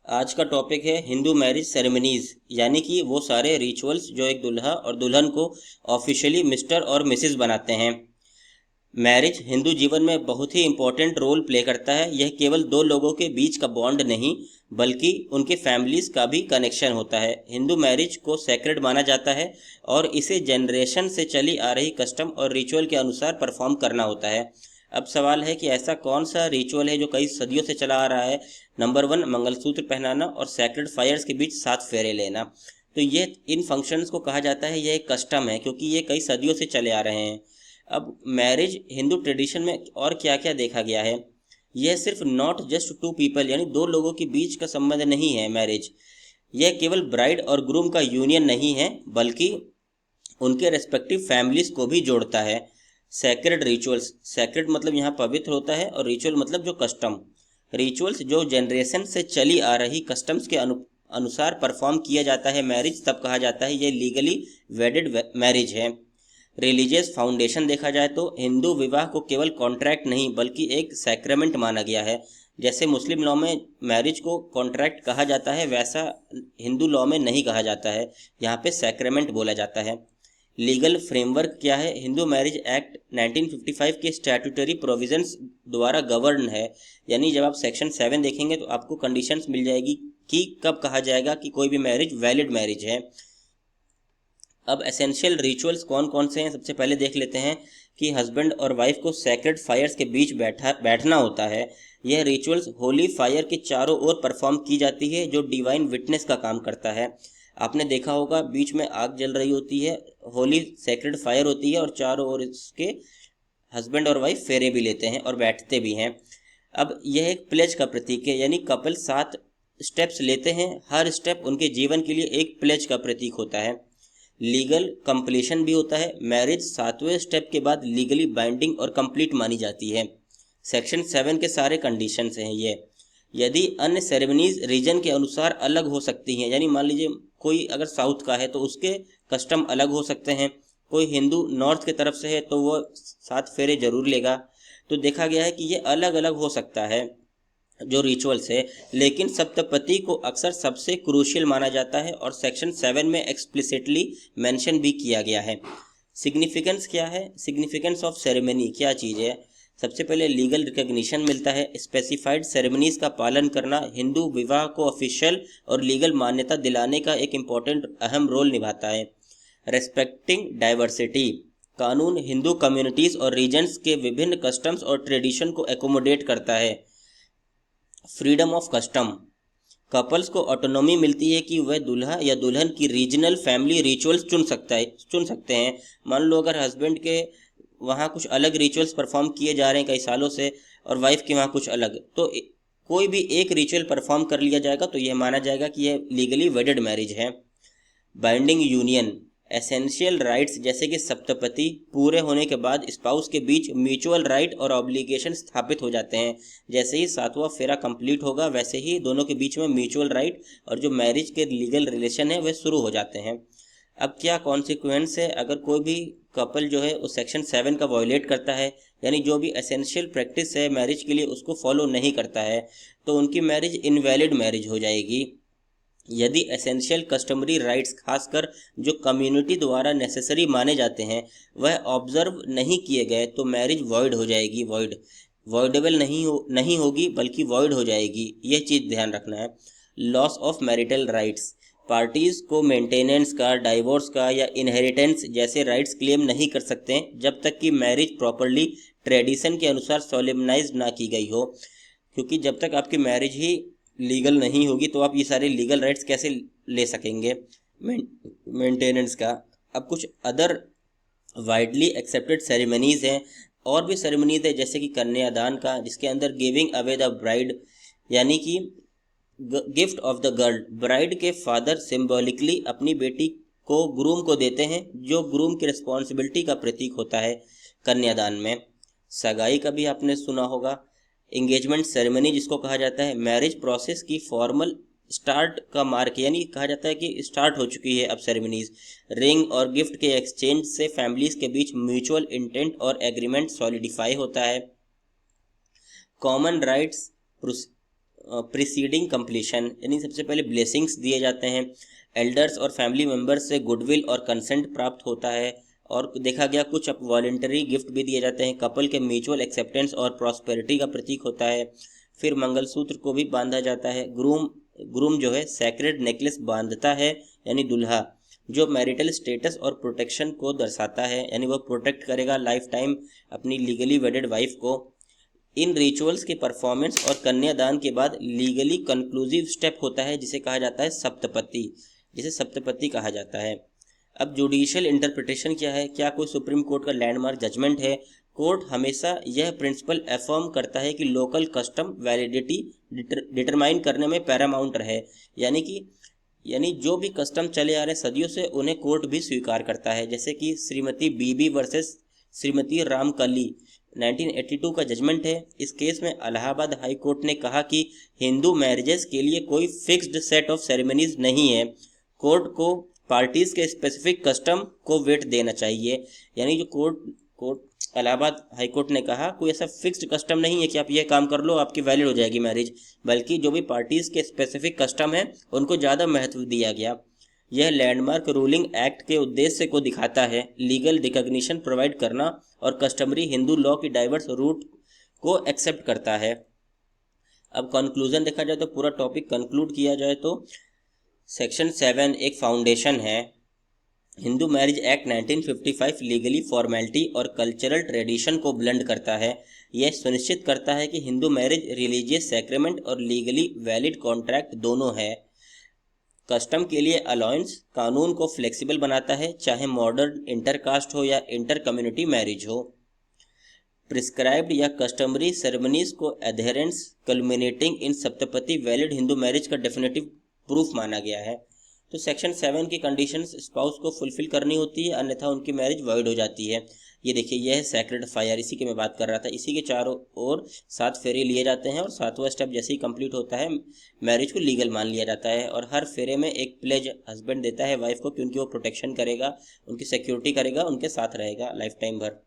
आज का टॉपिक है हिंदू मैरिज सेरेमनीज, यानी कि वो सारे रिचुअल्स जो एक दुल्हा और दुल्हन को ऑफिशियली मिस्टर और मिसेस बनाते हैं। मैरिज हिंदू जीवन में बहुत ही इम्पोर्टेंट रोल प्ले करता है। यह केवल दो लोगों के बीच का बॉन्ड नहीं बल्कि उनके फैमिलीज का भी कनेक्शन होता है। हिंदू मैरिज को सैक्रेड माना जाता है और इसे जनरेशन से चली आ रही कस्टम और रिचुअल के अनुसार परफॉर्म करना होता है। अब सवाल है कि ऐसा कौन सा रिचुअल है जो कई सदियों से चला आ रहा है। नंबर 1, मंगलसूत्र पहनाना और सैक्रेड फायर्स के बीच 7 फेरे लेना। तो ये इन फंक्शंस को कहा जाता है, यह एक कस्टम है क्योंकि ये कई सदियों से चले आ रहे हैं। अब मैरिज हिंदू ट्रेडिशन में और क्या क्या देखा गया है। यह सिर्फ नॉट जस्ट टू पीपल यानी दो लोगों के बीच का संबंध नहीं है। मैरिज यह केवल ब्राइड और ग्रूम का यूनियन नहीं है बल्कि उनके रेस्पेक्टिव फैमिलीज को भी जोड़ता है। सैक्रेड रिचुअल्स, सैक्रेड मतलब यहाँ पवित्र होता है और रिचुअल मतलब जो कस्टम। रिचुअल्स जो जनरेशन से चली आ रही कस्टम्स के अनुसार परफॉर्म किया जाता है मैरिज, तब कहा जाता है ये लीगली वेडेड मैरिज है। रिलीजियस फाउंडेशन देखा जाए तो हिंदू विवाह को केवल कॉन्ट्रैक्ट नहीं बल्कि एक सैक्रेमेंट माना गया है। जैसे मुस्लिम लॉ में मैरिज को कॉन्ट्रैक्ट कहा जाता है, वैसा हिंदू लॉ में नहीं कहा जाता है, यहाँ पे सैक्रेमेंट बोला जाता है। लीगल फ्रेमवर्क क्या है। हिंदू मैरिज एक्ट 1955 के स्टैट्यूटरी प्रोविजंस द्वारा गवर्न है। यानी जब आप सेक्शन 7 देखेंगे तो आपको कंडीशंस मिल जाएगी कि कब कहा जाएगा कि कोई भी मैरिज वैलिड मैरिज है। अब एसेंशियल रिचुअल्स कौन कौन से हैं, सबसे पहले देख लेते हैं कि हस्बैंड और वाइफ को सैक्रेड फायर्स के बीच बैठना होता है। यह रिचुअल्स होली फायर के चारों ओर परफॉर्म की जाती है जो डिवाइन विटनेस का काम करता है। आपने देखा होगा बीच में आग जल रही होती है, होली सैक्रेड फायर होती है और चारों ओर इसके हस्बैंड और वाइफ फेरे भी लेते हैं और बैठते भी हैं। अब यह एक प्लेज का प्रतीक है, यानी कपल 7 स्टेप्स लेते हैं, हर स्टेप उनके जीवन के लिए एक प्लेज का प्रतीक होता है। लीगल कंप्लीशन भी होता है। मैरिज 7वें स्टेप के बाद लीगली बाइंडिंग और कंप्लीट मानी जाती है। सेक्शन 7 के सारे कंडीशंस हैं ये। यदि अन्य सेरेमनीज रीजन के अनुसार अलग हो सकती हैं, यानी मान लीजिए कोई अगर साउथ का है तो उसके कस्टम अलग हो सकते हैं, कोई हिंदू नॉर्थ की तरफ से है तो वो 7 फेरे जरूर लेगा। तो देखा गया है कि ये अलग अलग हो सकता है जो रिचुअल्स है, लेकिन सप्तपदी को अक्सर सबसे क्रूशियल माना जाता है और सेक्शन 7 में एक्सप्लिसिटली मेंशन भी किया गया है। सिग्निफिकेंस क्या है। सिग्निफिकेंस ऑफ सेरेमनी क्या चीज़ है। सबसे पहले लीगल रिकग्निशन मिलता है। स्पेसिफाइड सेरेमनीज का पालन करना हिंदू विवाह को ऑफिशियल और लीगल मान्यता दिलाने का एक इम्पॉर्टेंट अहम रोल निभाता है। रेस्पेक्टिंग डाइवर्सिटी, कानून हिंदू कम्युनिटीज़ और रीजन्स के विभिन्न कस्टम्स और ट्रेडिशन को एकोमोडेट करता है। फ्रीडम ऑफ कस्टम, कपल्स को ऑटोनॉमी मिलती है कि वह दूल्हा या दुल्हन की रीजनल फैमिली रिचुअल्स चुन सकते हैं। मान लो अगर हस्बैंड के वहाँ कुछ अलग रिचुअल्स परफॉर्म किए जा रहे हैं कई सालों से और वाइफ के वहाँ कुछ अलग, तो कोई भी एक रिचुअल परफॉर्म कर लिया जाएगा तो यह माना जाएगा कि यह लीगली वेडेड मैरिज है। बाइंडिंग यूनियन, एसेंशियल राइट्स जैसे कि सप्तपदी पूरे होने के बाद स्पाउस के बीच म्यूचुअल राइट और ऑब्लिगेशन स्थापित हो जाते हैं। जैसे ही 7वां फेरा कंप्लीट होगा वैसे ही दोनों के बीच में म्यूचुअल राइट और जो मैरिज के लीगल रिलेशन है वह शुरू हो जाते हैं। अब क्या कॉन्सिक्वेंस है अगर कोई भी कपल जो है उस सेक्शन 7 का वायोलेट करता है, यानी जो भी एसेंशियल प्रैक्टिस है मैरिज के लिए उसको फॉलो नहीं करता है, तो उनकी मैरिज इनवैलिड मैरिज हो जाएगी। यदि एसेंशियल कस्टमरी राइट्स खासकर जो कम्युनिटी द्वारा नेसेसरी माने जाते हैं वह ऑब्जर्व नहीं किए गए तो मैरिज वॉइड हो जाएगी। वॉइडेबल नहीं होगी बल्कि वॉइड हो जाएगी, यह चीज़ ध्यान रखना है। Loss of marital rights, parties को मेंटेनेंस का, डाइवोर्स का या इनहेरिटेंस जैसे राइट्स क्लेम नहीं कर सकते हैं जब तक कि मैरिज प्रॉपरली ट्रेडिशन के अनुसार सोलेमनाइज ना की गई हो। क्योंकि जब तक आपकी मैरिज ही लीगल नहीं होगी तो आप ये सारे लीगल राइट्स कैसे ले सकेंगे मेंटेनेंस का। अब कुछ अदर वाइडली एक्सेप्टेड सेरेमनीज हैं, और भी सेरेमनीज है जैसे कि कन्यादान का, जिसके अंदर गिविंग अवे द ब्राइड यानी कि gift of the girl, bride के फादर सिंबॉलिकली अपनी बेटी को ग्रूम को देते हैं जो ग्रूम की रिस्पॉन्सिबिलिटी का प्रतीक होता है कन्यादान में। सगाई का भी आपने सुना होगा। एंगेजमेंट सेरेमनी जिसको कहा जाता है मैरिज प्रोसेस की फॉर्मल स्टार्ट का मार्क, यानी कहा जाता है कि स्टार्ट हो चुकी है अब सेरेमनीज। रिंग और गिफ्ट के एक्सचेंज से फैमिलीज के बीच म्यूचुअल इंटेंट और एग्रीमेंट सॉलिडिफाई होता है। कॉमन राइट्स प्रीसीडिंग कंप्लीशन, यानी सबसे पहले ब्लेसिंग्स दिए जाते हैं, एल्डर्स और फैमिली मेम्बर्स से गुडविल और कंसेंट प्राप्त होता है, और देखा गया कुछ अब वॉलेंटरी गिफ्ट भी दिए जाते हैं, कपल के म्यूचुअल एक्सेप्टेंस और प्रॉस्पेरिटी का प्रतीक होता है। फिर मंगलसूत्र को भी बांधा जाता है। ग्रूम जो है सैक्रेड नेकलेस बांधता है, यानी दुल्हा, जो मैरिटल स्टेटस और प्रोटेक्शन को दर्शाता है, यानी वह प्रोटेक्ट करेगा लाइफ टाइम अपनी लीगली वेडेड वाइफ को। इन रिचुअल्स के परफॉर्मेंस और कन्यादान के बाद लीगली कंक्लूसिव स्टेप होता है जिसे कहा जाता है सप्तपति, जिसे सप्तपति कहा जाता है। अब जुडिशियल इंटरप्रिटेशन क्या है? क्या कोई सुप्रीम कोर्ट का लैंडमार्क जजमेंट है? कोर्ट हमेशा यह प्रिंसिपल अफर्म करता है कि लोकल कस्टम वैलिडिटी डिटरमाइन करने में पैरामाउंट रहे, यानी जो भी कस्टम चले आ रहे सदियों से उन्हें कोर्ट भी स्वीकार करता है। जैसे कि श्रीमती बीबी वर्सेस श्रीमती रामकली 1982 का जजमेंट है। इस केस में इलाहाबाद हाई कोर्ट ने कहा कि हिंदू मैरिजेस के लिए कोई फिक्स्ड सेट ऑफ सेरेमनीज नहीं है, कोर्ट को पार्टीज के स्पेसिफिक कस्टम को वेट देना चाहिए। यानी जो कोर्ट इलाहाबाद हाई कोर्ट ने कहा कोई ऐसा फिक्स्ड कस्टम नहीं है कि आप ये काम कर लो आपकी वैलिड हो जाएगी मैरिज, बल्कि जो भी पार्टीज के स्पेसिफिक कस्टम है उनको ज़्यादा महत्व दिया गया। यह लैंडमार्क रूलिंग एक्ट के उद्देश्य को दिखाता है, लीगल रिकॉग्निशन प्रोवाइड करना और कस्टमरी हिंदू लॉ की डाइवर्स रूट को एक्सेप्ट करता है। अब कंक्लूजन देखा जाए तो पूरा टॉपिक कंक्लूड किया जाए तो सेक्शन 7 एक फाउंडेशन है। Hindu marriage act 1955 legally formality और कल्चरल ट्रेडिशन को ब्लेंड करता है। यह सुनिश्चित करता है कि हिंदू मैरिज रिलीजियस सैक्रेमेंट और लीगली वैलिड कॉन्ट्रैक्ट दोनों है। कस्टम के लिए अलाउंस कानून को फ्लेक्सिबल बनाता है, चाहे मॉडर्न इंटरकास्ट हो या इंटर कम्युनिटी मैरिज हो। प्रिस्क्राइब्ड या कस्टमरी सेरेमनीज को एडहेरेंस कल्मिनेटिंग इन सप्तपति वैलिड हिंदू मैरिज का डेफिनेटिव प्रूफ माना गया है। तो सेक्शन 7 की कंडीशंस स्पाउस को फुलफिल करनी होती है, अन्यथा उनकी मैरिज वॉइड हो जाती है। ये देखिए, यह है सैक्रेड फायर, इसी के मैं बात कर रहा था। इसी के चारों ओर 7 फेरे लिए जाते हैं और 7वां स्टेप जैसे ही कंप्लीट होता है मैरिज को लीगल मान लिया जाता है। और हर फेरे में एक प्लेज हस्बैंड देता है वाइफ को कि उनकी वो प्रोटेक्शन करेगा, उनकी सिक्योरिटी करेगा, उनके साथ रहेगा लाइफ टाइम भर।